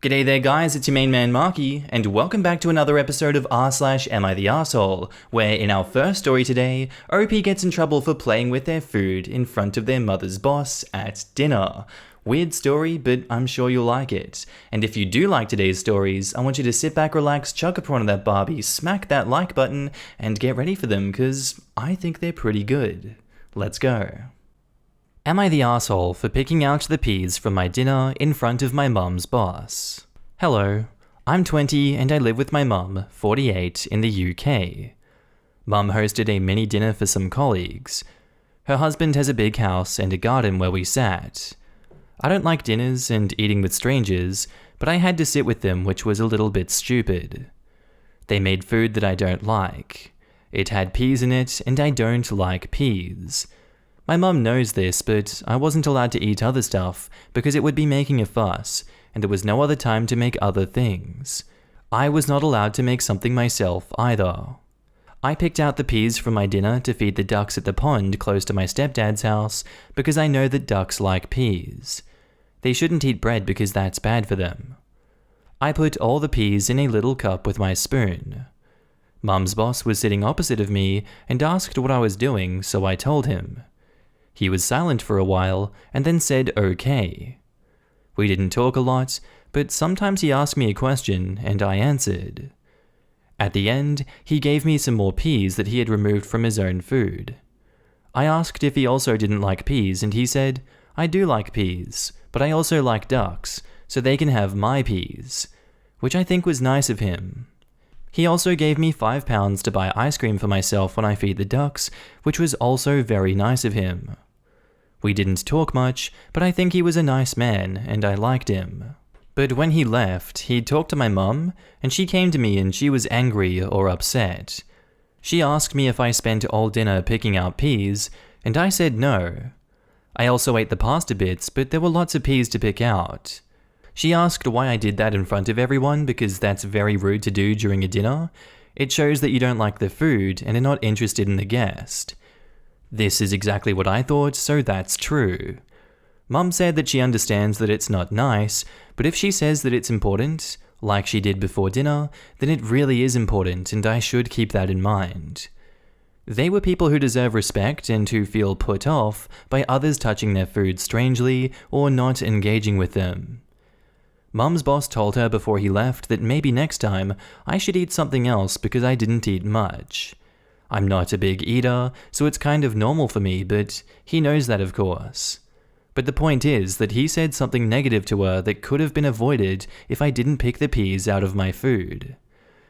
G'day there guys, it's your main man Markee, and welcome back to another episode of r/Am I the Arsehole, where in our first story today, OP gets in trouble for playing with their food in front of their mother's boss at dinner. Weird story, but I'm sure you'll like it. And if you do like today's stories, I want you to sit back, relax, chuck a prawn of that Barbie, smack that like button, and get ready for them, cause I think they're pretty good. Let's go. Am I the arsehole for picking out the peas from my dinner in front of my mum's boss? Hello, I'm 20 and I live with my mum, 48, in the UK. Mum hosted a mini dinner for some colleagues. Her husband has a big house and a garden where we sat. I don't like dinners and eating with strangers, but I had to sit with them, which was a little bit stupid. They made food that I don't like. It had peas in it and I don't like peas. My mum knows this, but I wasn't allowed to eat other stuff because it would be making a fuss, and there was no other time to make other things. I was not allowed to make something myself either. I picked out the peas from my dinner to feed the ducks at the pond close to my stepdad's house because I know that ducks like peas. They shouldn't eat bread because that's bad for them. I put all the peas in a little cup with my spoon. Mum's boss was sitting opposite of me and asked what I was doing, so I told him. He was silent for a while and then said okay. We didn't talk a lot, but sometimes he asked me a question and I answered. At the end, he gave me some more peas that he had removed from his own food. I asked if he also didn't like peas and he said, I do like peas, but I also like ducks, so they can have my peas, which I think was nice of him. He also gave me £5 to buy ice cream for myself when I feed the ducks, which was also very nice of him. We didn't talk much, but I think he was a nice man and I liked him. But when he left, he talked to my mum, and she came to me and she was angry or upset. She asked me if I spent all dinner picking out peas, and I said no. I also ate the pasta bits, but there were lots of peas to pick out. She asked why I did that in front of everyone because that's very rude to do during a dinner. It shows that you don't like the food and are not interested in the guest. This is exactly what I thought, so that's true. Mum said that she understands that it's not nice, but if she says that it's important, like she did before dinner, then it really is important and I should keep that in mind. They were people who deserve respect and who feel put off by others touching their food strangely or not engaging with them. Mum's boss told her before he left that maybe next time I should eat something else because I didn't eat much. I'm not a big eater, so it's kind of normal for me, but he knows that of course. But the point is that he said something negative to her that could have been avoided if I didn't pick the peas out of my food.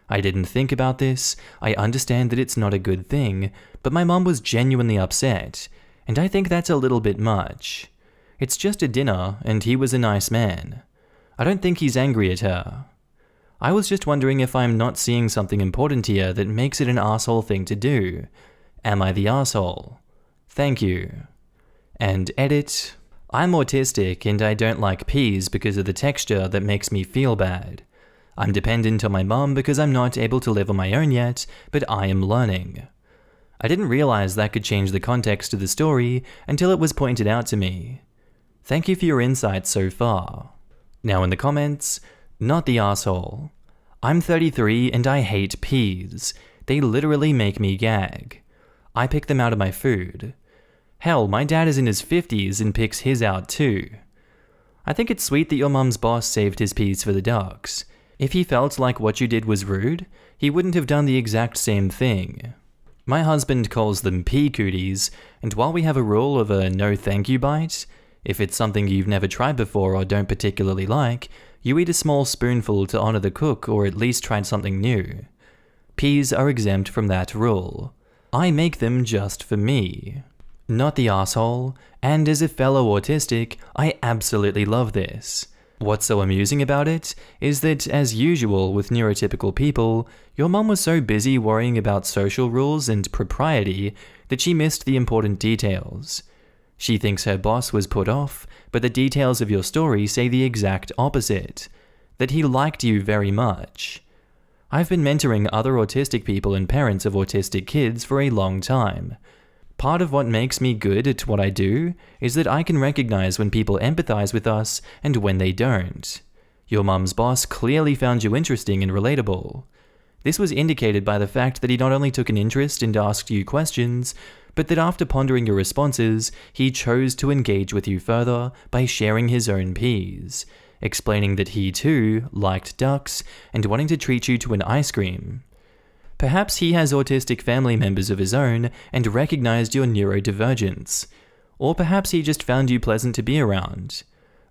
I didn't think about this, I understand that it's not a good thing, but my mum was genuinely upset, and I think that's a little bit much. It's just a dinner, and he was a nice man. I don't think he's angry at her. I was just wondering if I'm not seeing something important here that makes it an arsehole thing to do. Am I the arsehole? Thank you. And edit. I'm autistic and I don't like peas because of the texture that makes me feel bad. I'm dependent on my mum because I'm not able to live on my own yet, but I am learning. I didn't realize that could change the context of the story until it was pointed out to me. Thank you for your insights so far. Now in the comments, not the arsehole. I'm 33 and I hate peas. They literally make me gag. I pick them out of my food. Hell, my dad is in his 50s and picks his out too. I think it's sweet that your mum's boss saved his peas for the ducks. If he felt like what you did was rude, he wouldn't have done the exact same thing. My husband calls them pea cooties, and while we have a rule of a no thank you bite, if it's something you've never tried before or don't particularly like, you eat a small spoonful to honor the cook or at least try something new. Peas are exempt from that rule. I make them just for me. Not the arsehole, and as a fellow autistic, I absolutely love this. What's so amusing about it is that, as usual with neurotypical people, your mum was so busy worrying about social rules and propriety that she missed the important details. She thinks her boss was put off, but the details of your story say the exact opposite, that he liked you very much. I've been mentoring other autistic people and parents of autistic kids for a long time. Part of what makes me good at what I do is that I can recognize when people empathize with us and when they don't. Your mum's boss clearly found you interesting and relatable. This was indicated by the fact that he not only took an interest and asked you questions, but that after pondering your responses, he chose to engage with you further by sharing his own peas, explaining that he too liked ducks and wanting to treat you to an ice cream. Perhaps he has autistic family members of his own and recognized your neurodivergence, or perhaps he just found you pleasant to be around.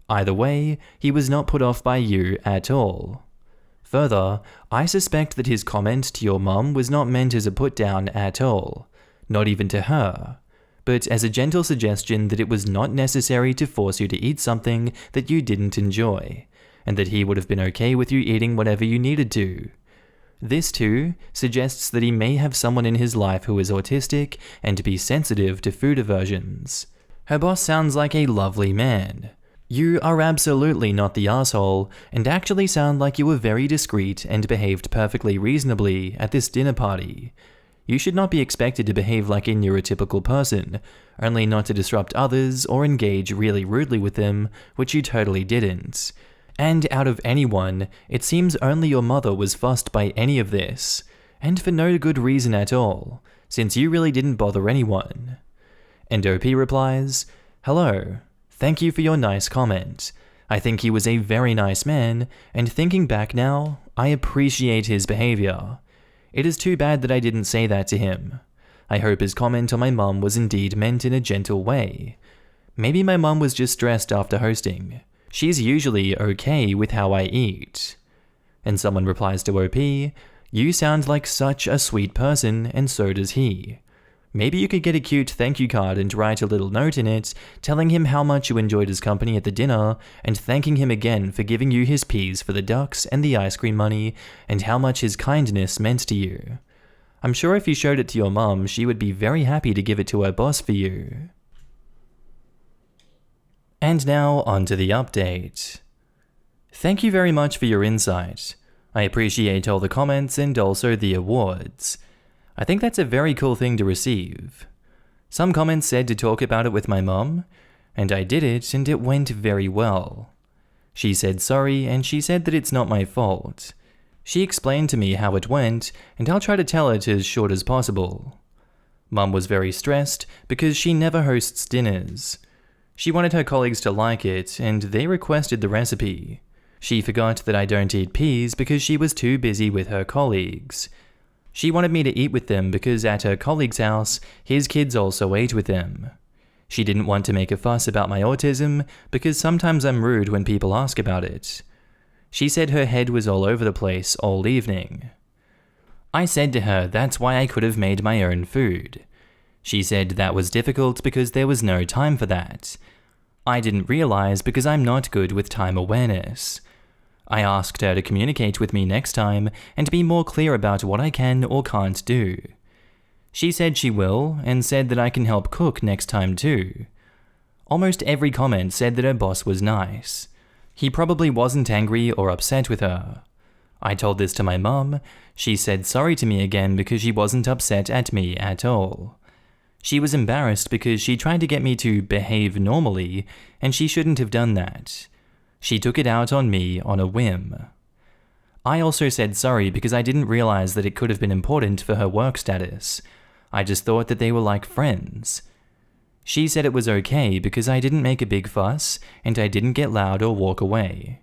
Either way, he was not put off by you at all. Further, I suspect that his comment to your mum was not meant as a put-down at all, not even to her, but as a gentle suggestion that it was not necessary to force you to eat something that you didn't enjoy, and that he would have been okay with you eating whatever you needed to. This too suggests that he may have someone in his life who is autistic and be sensitive to food aversions. Her boss sounds like a lovely man. You are absolutely not the asshole, and actually sound like you were very discreet and behaved perfectly reasonably at this dinner party. You should not be expected to behave like a neurotypical person, only not to disrupt others or engage really rudely with them, which you totally didn't. And out of anyone, it seems only your mother was fussed by any of this, and for no good reason at all, since you really didn't bother anyone. And OP replies, "Hello. Thank you for your nice comment. I think he was a very nice man, and thinking back now, I appreciate his behavior. It is too bad that I didn't say that to him. I hope his comment on my mum was indeed meant in a gentle way. Maybe my mum was just stressed after hosting. She's usually okay with how I eat." And someone replies to OP, "You sound like such a sweet person, and so does he. Maybe you could get a cute thank you card and write a little note in it, telling him how much you enjoyed his company at the dinner, and thanking him again for giving you his peas for the ducks and the ice cream money, and how much his kindness meant to you. I'm sure if you showed it to your mum, she would be very happy to give it to her boss for you." And now, on to the update. Thank you very much for your insight. I appreciate all the comments and also the awards. I think that's a very cool thing to receive. Some comments said to talk about it with my mum, and I did it and it went very well. She said sorry and she said that it's not my fault. She explained to me how it went, and I'll try to tell it as short as possible. Mum was very stressed because she never hosts dinners. She wanted her colleagues to like it, and they requested the recipe. She forgot that I don't eat peas because she was too busy with her colleagues. She wanted me to eat with them because at her colleague's house, his kids also ate with them. She didn't want to make a fuss about my autism because sometimes I'm rude when people ask about it. She said her head was all over the place all evening. I said to her that's why I could have made my own food. She said that was difficult because there was no time for that. I didn't realize because I'm not good with time awareness. I asked her to communicate with me next time and be more clear about what I can or can't do. She said she will, and said that I can help cook next time too. Almost every comment said that her boss was nice. He probably wasn't angry or upset with her. I told this to my mum. She said sorry to me again because she wasn't upset at me at all. She was embarrassed because she tried to get me to behave normally, and she shouldn't have done that. She took it out on me on a whim. I also said sorry because I didn't realize that it could have been important for her work status. I just thought that they were like friends. She said it was okay because I didn't make a big fuss and I didn't get loud or walk away.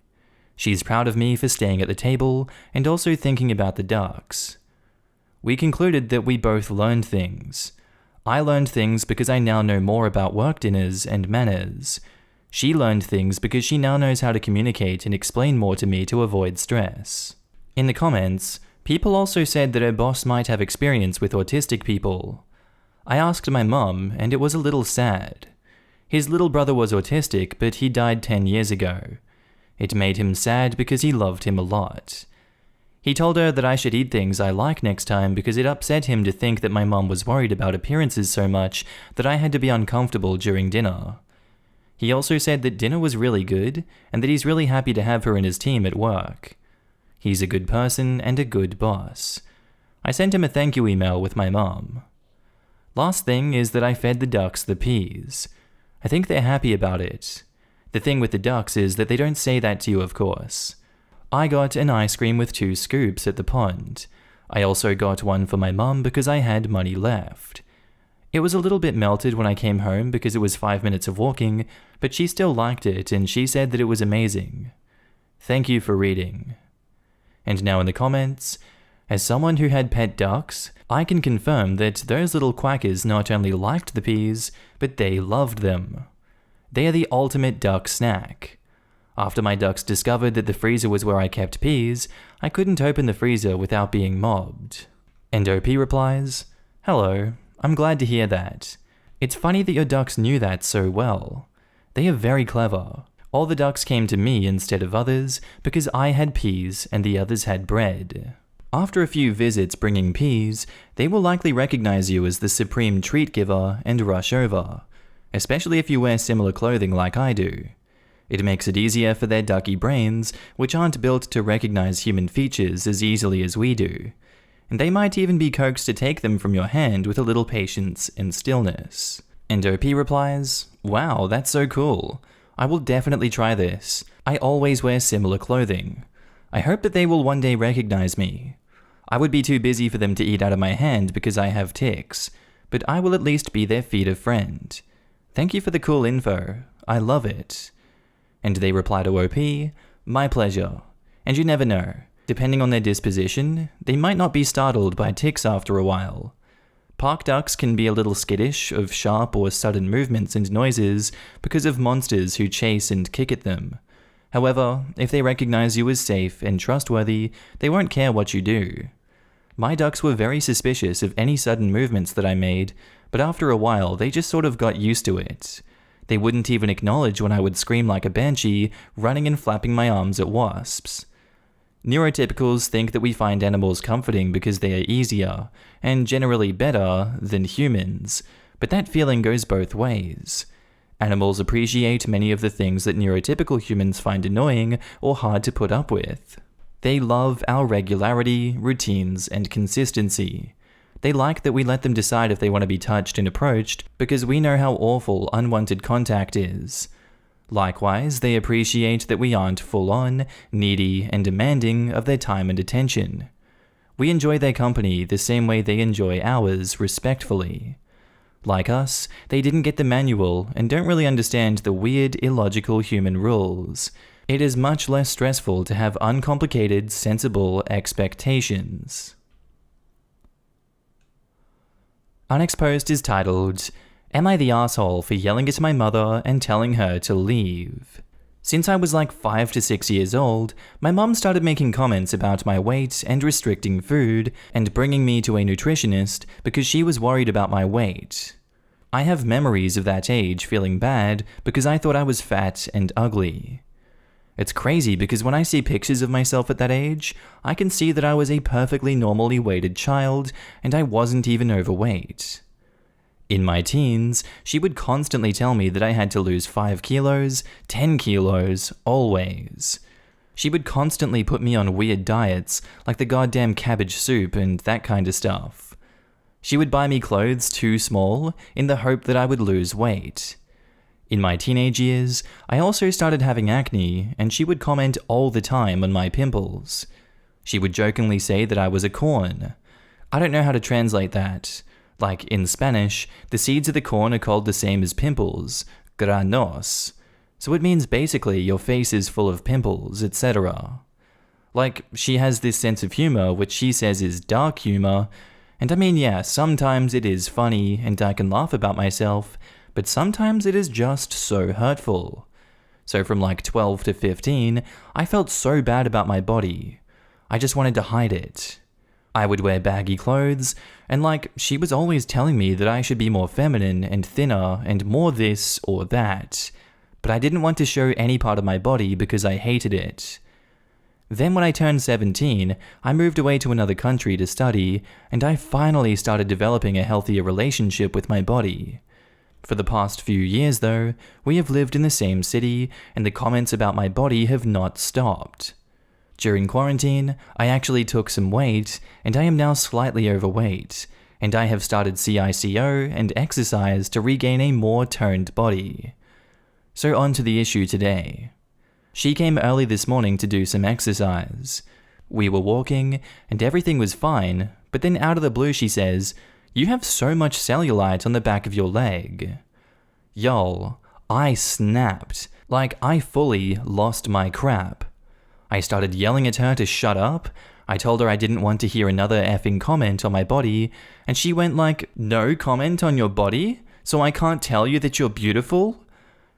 She's proud of me for staying at the table and also thinking about the ducks. We concluded that we both learned things. I learned things because I now know more about work dinners and manners. She learned things because she now knows how to communicate and explain more to me to avoid stress. In the comments, people also said that her boss might have experience with autistic people. I asked my mum, and it was a little sad. His little brother was autistic, but he died 10 years ago. It made him sad because he loved him a lot. He told her that I should eat things I like next time because it upset him to think that my mum was worried about appearances so much that I had to be uncomfortable during dinner. He also said that dinner was really good, and that he's really happy to have her in his team at work. He's a good person and a good boss. I sent him a thank you email with my mom. Last thing is that I fed the ducks the peas. I think they're happy about it. The thing with the ducks is that they don't say that to you, of course. I got an ice cream with 2 scoops at the pond. I also got one for my mum because I had money left. It was a little bit melted when I came home because it was 5 minutes of walking, but she still liked it and she said that it was amazing. Thank you for reading. And now in the comments, as someone who had pet ducks, I can confirm that those little quackers not only liked the peas, but they loved them. They are the ultimate duck snack. After my ducks discovered that the freezer was where I kept peas, I couldn't open the freezer without being mobbed. And OP replies, "Hello, I'm glad to hear that. It's funny that your ducks knew that so well. They are very clever. All the ducks came to me instead of others because I had peas and the others had bread." After a few visits bringing peas, they will likely recognize you as the supreme treat giver and rush over, especially if you wear similar clothing like I do. It makes it easier for their ducky brains, which aren't built to recognize human features as easily as we do. And they might even be coaxed to take them from your hand with a little patience and stillness. And OP replies, "Wow, that's so cool. I will definitely try this. I always wear similar clothing. I hope that they will one day recognize me. I would be too busy for them to eat out of my hand because I have tics, but I will at least be their feeder friend. Thank you for the cool info. I love it." And they reply to OP, "My pleasure. And you never know. Depending on their disposition, they might not be startled by tics after a while. Park ducks can be a little skittish of sharp or sudden movements and noises because of monsters who chase and kick at them. However, if they recognize you as safe and trustworthy, they won't care what you do. My ducks were very suspicious of any sudden movements that I made, but after a while they just sort of got used to it. They wouldn't even acknowledge when I would scream like a banshee, running and flapping my arms at wasps. Neurotypicals think that we find animals comforting because they are easier, and generally better, than humans, but that feeling goes both ways. Animals appreciate many of the things that neurotypical humans find annoying or hard to put up with. They love our regularity, routines, and consistency. They like that we let them decide if they want to be touched and approached because we know how awful unwanted contact is. Likewise, they appreciate that we aren't full-on, needy, and demanding of their time and attention. We enjoy their company the same way they enjoy ours, respectfully. Like us, they didn't get the manual and don't really understand the weird, illogical human rules. It is much less stressful to have uncomplicated, sensible expectations. Our next post is titled, "Am I the asshole for yelling at my mother and telling her to leave?" Since I was like 5 to 6 years old, my mom started making comments about my weight and restricting food and bringing me to a nutritionist because she was worried about my weight. I have memories of that age feeling bad because I thought I was fat and ugly. It's crazy because when I see pictures of myself at that age, I can see that I was a perfectly normally weighted child and I wasn't even overweight. In my teens, she would constantly tell me that I had to lose 5 kilos, 10 kilos, always. She would constantly put me on weird diets, like the goddamn cabbage soup and that kind of stuff. She would buy me clothes too small in the hope that I would lose weight. In my teenage years, I also started having acne, and she would comment all the time on my pimples. She would jokingly say that I was a corn. I don't know how to translate that. Like, in Spanish, the seeds of the corn are called the same as pimples, granos. So it means basically your face is full of pimples, etc. Like, she has this sense of humor which she says is dark humor, and I mean, yeah, sometimes it is funny and I can laugh about myself, but sometimes it is just so hurtful. So from like 12 to 15, I felt so bad about my body. I just wanted to hide it. I would wear baggy clothes, and like, she was always telling me that I should be more feminine and thinner and more this or that, but I didn't want to show any part of my body because I hated it. Then when I turned 17, I moved away to another country to study, and I finally started developing a healthier relationship with my body. For the past few years though, we have lived in the same city, and the comments about my body have not stopped. During quarantine, I actually took some weight, and I am now slightly overweight, and I have started CICO and exercise to regain a more toned body. So on to the issue today. She came early this morning to do some exercise. We were walking, and everything was fine, but then out of the blue she says, "You have so much cellulite on the back of your leg." Y'all, I snapped. Like, I fully lost my crap. I started yelling at her to shut up. I told her I didn't want to hear another effing comment on my body, and she went like, "No comment on your body? So I can't tell you that you're beautiful?"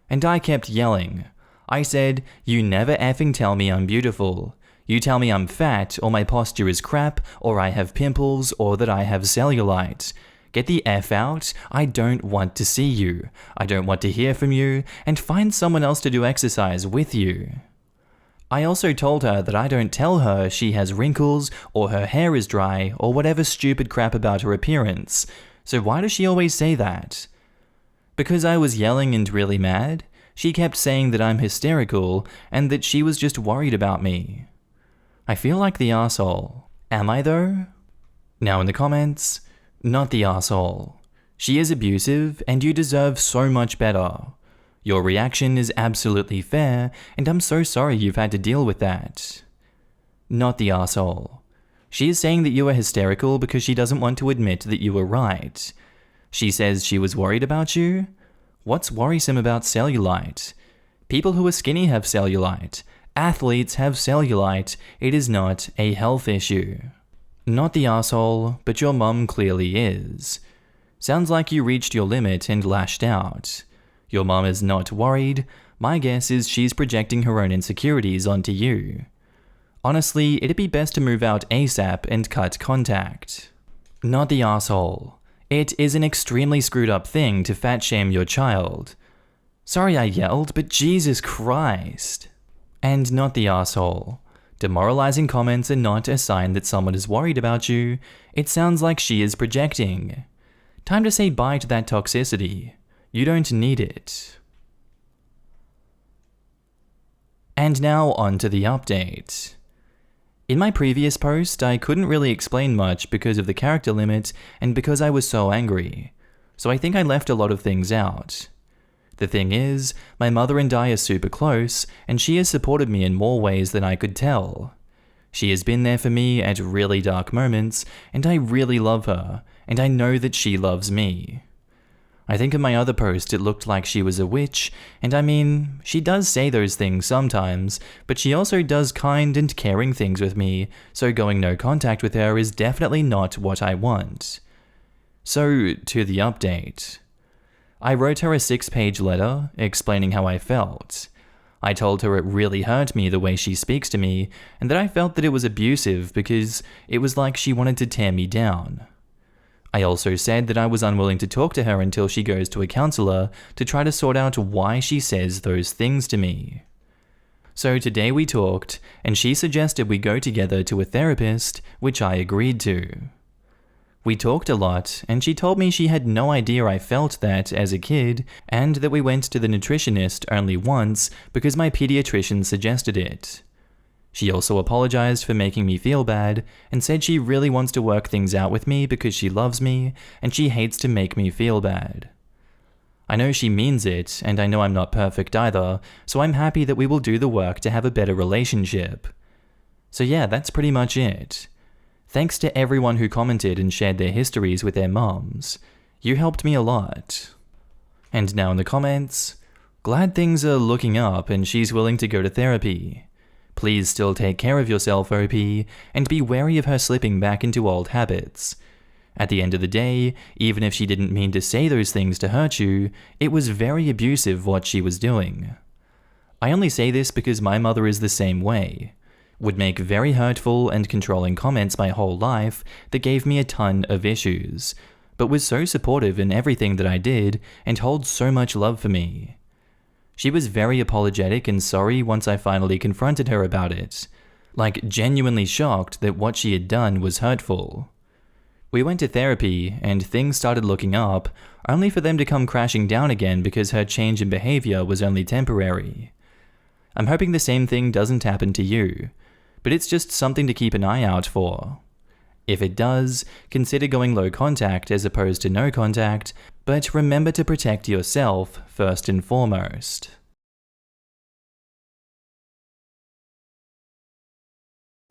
And I kept yelling. I said, "You never effing tell me I'm beautiful. You tell me I'm fat, or my posture is crap, or I have pimples, or that I have cellulite. Get the F out. I don't want to see you. I don't want to hear from you, and find someone else to do exercise with you." I also told her that I don't tell her she has wrinkles, or her hair is dry, or whatever stupid crap about her appearance. So why does she always say that? Because I was yelling and really mad, she kept saying that I'm hysterical, and that she was just worried about me. I feel like the arsehole. Am I though? Now in the comments, not the arsehole. She is abusive, and you deserve so much better. Your reaction is absolutely fair, and I'm so sorry you've had to deal with that. Not the arsehole. She is saying that you are hysterical because she doesn't want to admit that you were right. She says she was worried about you? What's worrisome about cellulite? People who are skinny have cellulite. Athletes have cellulite. It is not a health issue. Not the arsehole, but your mum clearly is. Sounds like you reached your limit and lashed out. Your mum is not worried. My guess is she's projecting her own insecurities onto you. Honestly, it'd be best to move out ASAP and cut contact. Not the arsehole. It is an extremely screwed up thing to fat shame your child. Sorry I yelled, but Jesus Christ. And not the arsehole. Demoralizing comments are not a sign that someone is worried about you. It sounds like she is projecting. Time to say bye to that toxicity. You don't need it. And now on to the update. In my previous post, I couldn't really explain much because of the character limit and because I was so angry. So I think I left a lot of things out. The thing is, my mother and I are super close, and she has supported me in more ways than I could tell. She has been there for me at really dark moments, and I really love her, and I know that she loves me. I think in my other post it looked like she was a witch, and I mean, she does say those things sometimes, but she also does kind and caring things with me, so going no contact with her is definitely not what I want. So, to the update. I wrote her a 6-page letter explaining how I felt. I told her it really hurt me the way she speaks to me, and that I felt that it was abusive because it was like she wanted to tear me down. I also said that I was unwilling to talk to her until she goes to a counselor to try to sort out why she says those things to me. So today we talked, and she suggested we go together to a therapist, which I agreed to. We talked a lot, and she told me she had no idea I felt that as a kid, and that we went to the nutritionist only once because my pediatrician suggested it. She also apologized for making me feel bad, and said she really wants to work things out with me because she loves me, and she hates to make me feel bad. I know she means it, and I know I'm not perfect either, so I'm happy that we will do the work to have a better relationship. So yeah, that's pretty much it. Thanks to everyone who commented and shared their histories with their moms. You helped me a lot. And now in the comments, glad things are looking up and she's willing to go to therapy. Please still take care of yourself, OP, and be wary of her slipping back into old habits. At the end of the day, even if she didn't mean to say those things to hurt you, it was very abusive what she was doing. I only say this because my mother is the same way. Would make very hurtful and controlling comments my whole life that gave me a ton of issues, but was so supportive in everything that I did and holds so much love for me. She was very apologetic and sorry once I finally confronted her about it, like genuinely shocked that what she had done was hurtful. We went to therapy and things started looking up, only for them to come crashing down again because her change in behavior was only temporary. I'm hoping the same thing doesn't happen to you, but it's just something to keep an eye out for. If it does, consider going low contact as opposed to no contact, but remember to protect yourself first and foremost.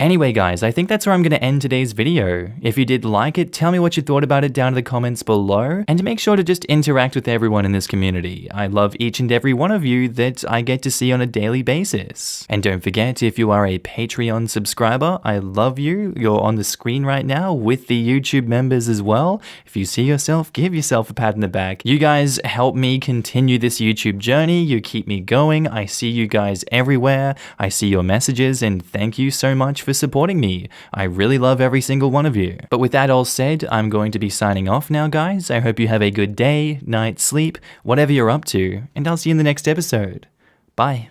Anyway guys, I think that's where I'm going to end today's video. If you did like it, tell me what you thought about it down in the comments below, and make sure to just interact with everyone in this community. I love each and every one of you that I get to see on a daily basis. And don't forget, if you are a Patreon subscriber, I love you. You're on the screen right now with the YouTube members as well. If you see yourself, give yourself a pat in the back. You guys help me continue this YouTube journey. You keep me going. I see you guys everywhere. I see your messages, and thank you so much for supporting me. I really love every single one of you. But with that all said, I'm going to be signing off now, guys. I hope you have a good day, night, sleep, whatever you're up to, and I'll see you in the next episode. Bye.